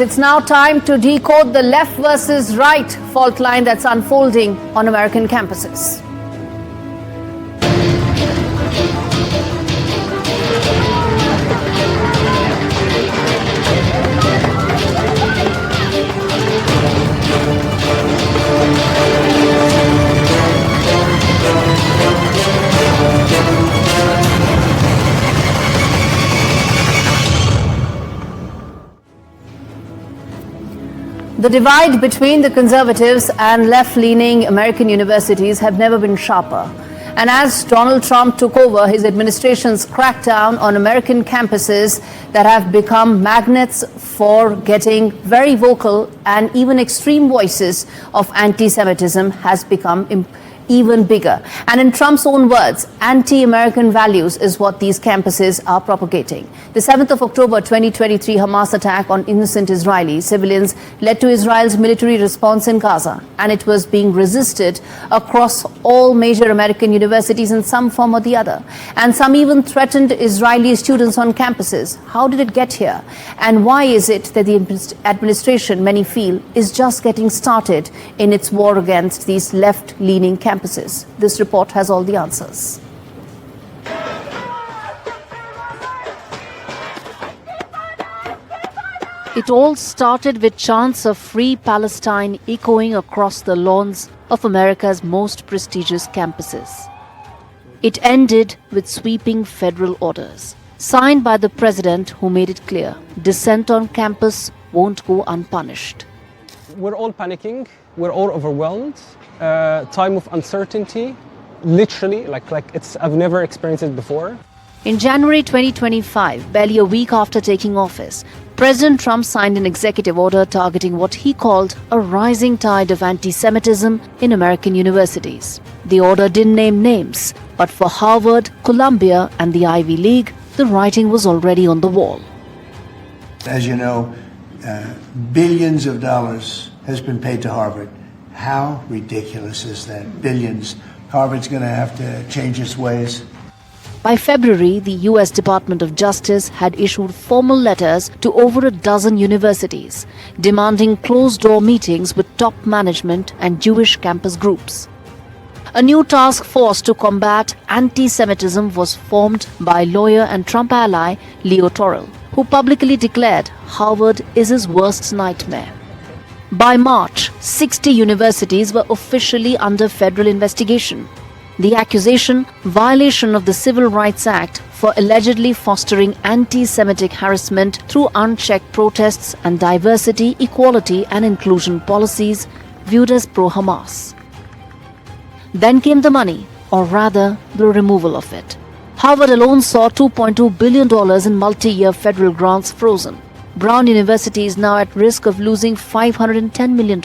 It's now time to decode the left versus right fault line that's unfolding on American campuses. The divide between the conservatives and left-leaning American universities have never been sharper. And as Donald Trump took over his administration's crackdown on American campuses that have become magnets for getting very vocal and even extreme voices of anti-Semitism has become even bigger. And in Trump's own words, anti-American values is what these campuses are propagating. The 7th of October 2023 Hamas attack on innocent Israeli civilians led to Israel's military response in Gaza, and it was being resisted across all major American universities in some form or the other. And some even threatened Israeli students on campuses. How did it get here? And why is it that the administration, many feel, is just getting started in its war against these left-leaning campuses? This report has all the answers. It all started with chants of Free Palestine echoing across the lawns of America's most prestigious campuses. It ended with sweeping federal orders, signed by the president, who made it clear dissent on campus won't go unpunished. We're all panicking, we're all overwhelmed. Time of uncertainty, literally, I've never experienced it before. In January 2025, barely a week after taking office, President Trump signed an executive order targeting what he called a rising tide of anti-Semitism in American universities. The order didn't name names, but for Harvard, Columbia, and the Ivy League, the writing was already on the wall. As you know, billions of dollars has been paid to Harvard. How ridiculous is that? Billions. Harvard's going to have to change its ways. By February, the U.S. Department of Justice had issued formal letters to over a dozen universities, demanding closed-door meetings with top management and Jewish campus groups. A new task force to combat anti-Semitism was formed by lawyer and Trump ally Leo Torrell, who publicly declared Harvard is his worst nightmare. By March, 60 universities were officially under federal investigation. The accusation, violation of the Civil Rights Act for allegedly fostering anti-Semitic harassment through unchecked protests and diversity, equality and inclusion policies viewed as pro-Hamas. Then came the money, or rather, the removal of it. Harvard alone saw $2.2 billion in multi-year federal grants frozen. Brown University is now at risk of losing $510 million.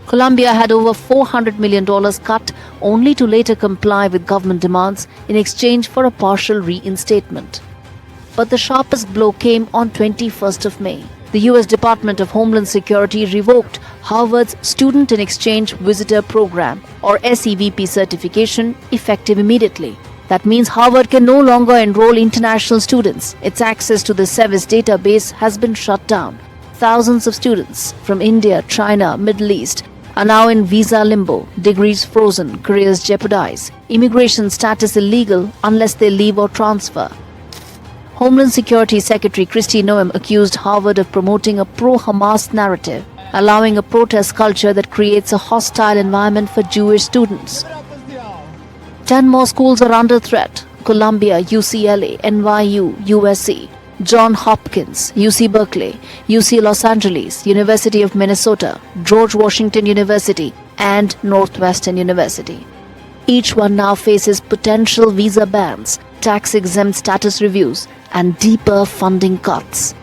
Columbia had over $400 million cut, only to later comply with government demands in exchange for a partial reinstatement. But the sharpest blow came on 21st of May. The U.S. Department of Homeland Security revoked Harvard's Student in Exchange Visitor Program, or SEVP certification, effective immediately. That means Harvard can no longer enroll international students. Its access to the SEVIS database has been shut down. Thousands of students from India, China, Middle East are now in visa limbo, degrees frozen, careers jeopardized, immigration status illegal unless they leave or transfer. Homeland Security Secretary Kristi Noem accused Harvard of promoting a pro-Hamas narrative, allowing a protest culture that creates a hostile environment for Jewish students. 10 more schools are under threat: Columbia, UCLA, NYU, USC, Johns Hopkins, UC Berkeley, UC Los Angeles, University of Minnesota, George Washington University, and Northwestern University. Each one now faces potential visa bans, tax-exempt status reviews, and deeper funding cuts.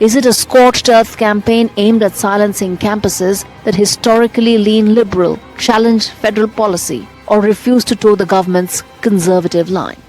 Is it a scorched earth campaign aimed at silencing campuses that historically lean liberal, challenge federal policy, or refuse to toe the government's conservative line?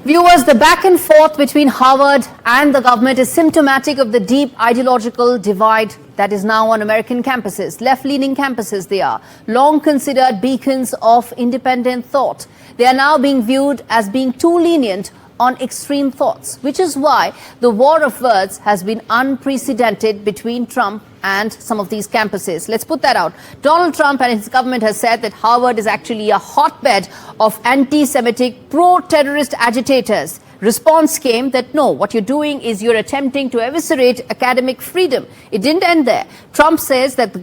Viewers, the back and forth between Harvard and the government is symptomatic of the deep ideological divide that is now on American campuses. Left-leaning campuses they are, long considered beacons of independent thought. They are now being viewed as being too lenient on extreme thoughts, which is why the war of words has been unprecedented between Trump and some of these campuses. Let's put that out. Donald Trump and his government has said that Harvard is actually a hotbed of anti-Semitic, pro-terrorist agitators. Response came that no, what you're doing is you're attempting to eviscerate academic freedom. It didn't end there. Trump says that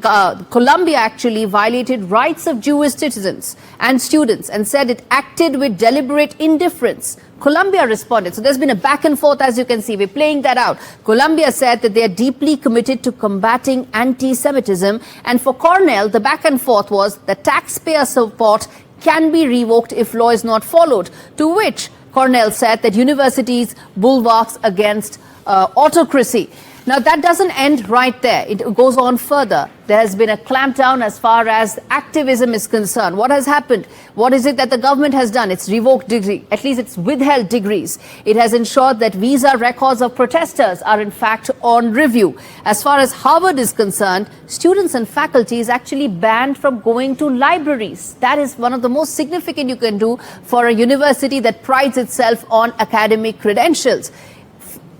Columbia actually violated rights of Jewish citizens and students and said it acted with deliberate indifference. Columbia responded. So there's been a back and forth, as you can see. We're playing that out. Columbia said that they are deeply committed to combating anti-Semitism. And for Cornell, the back and forth was that taxpayer support can be revoked if law is not followed, to which Cornell said that universities bulwarks against autocracy. Now, that doesn't end right there. It goes on further. There has been a clampdown as far as activism is concerned. What has happened? What is it that the government has done? It's revoked degree. At least it's withheld degrees. It has ensured that visa records of protesters are in fact on review. As far as Harvard is concerned, students and faculty is actually banned from going to libraries. That is one of the most significant you can do for a university that prides itself on academic credentials.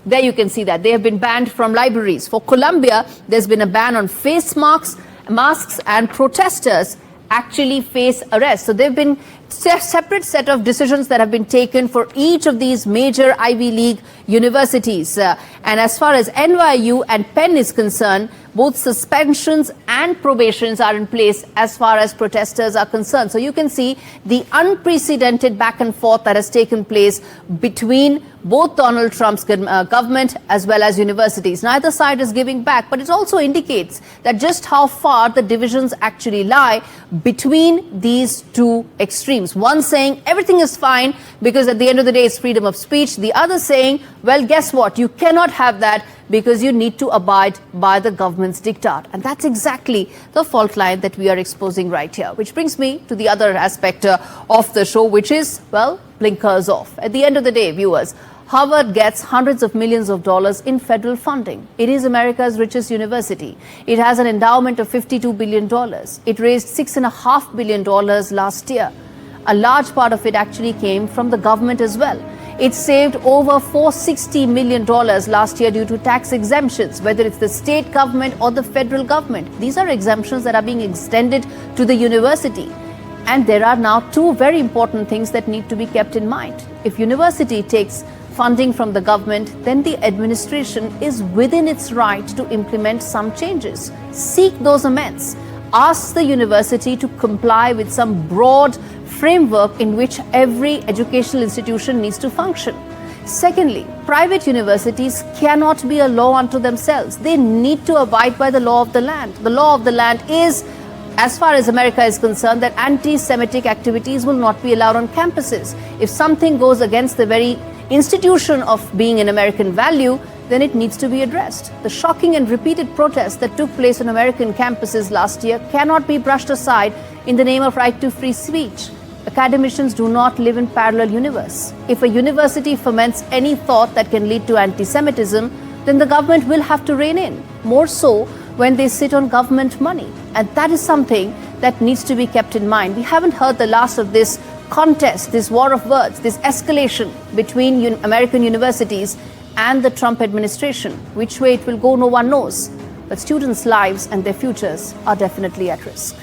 There you can see that they have been banned from libraries. For Columbia, there's been a ban on face masks, and protesters actually face arrest. So there have been separate set of decisions that have been taken for each of these major Ivy League universities. And as far as NYU and Penn is concerned, both suspensions and probations are in place as far as protesters are concerned. So you can see the unprecedented back and forth that has taken place between both Donald Trump's government as well as universities. Neither side is giving back, but it also indicates that just how far the divisions actually lie between these two extremes. One saying everything is fine because at the end of the day it's freedom of speech. The other saying, well, guess what? You cannot have that because you need to abide by the government's diktat. And that's exactly the fault line that we are exposing right here. Which brings me to the other aspect of the show, which is, well, blinkers off. At the end of the day, viewers, Harvard gets hundreds of millions of dollars in federal funding. It is America's richest university. It has an endowment of $52 billion. It raised $6.5 billion last year. A large part of it actually came from the government as well. It saved over $460 million last year due to tax exemptions, whether it's the state government or the federal government. These are exemptions that are being extended to the university. And there are now two very important things that need to be kept in mind. If university takes funding from the government, then the administration is within its right to implement some changes. Seek those amends. Ask the university to comply with some broad framework in which every educational institution needs to function. Secondly, private universities cannot be a law unto themselves. They need to abide by the law of the land. The law of the land is, as far as America is concerned, that anti-Semitic activities will not be allowed on campuses. If something goes against the very institution of being an American value, then it needs to be addressed. The shocking and repeated protests that took place on American campuses last year cannot be brushed aside in the name of right to free speech. Academicians do not live in parallel universe. If a university foments any thought that can lead to anti-Semitism, then the government will have to rein in, more so when they sit on government money. And that is something that needs to be kept in mind. We haven't heard the last of this contest, this war of words, this escalation between American universities and the Trump administration. Which way it will go, no one knows. But students' lives and their futures are definitely at risk.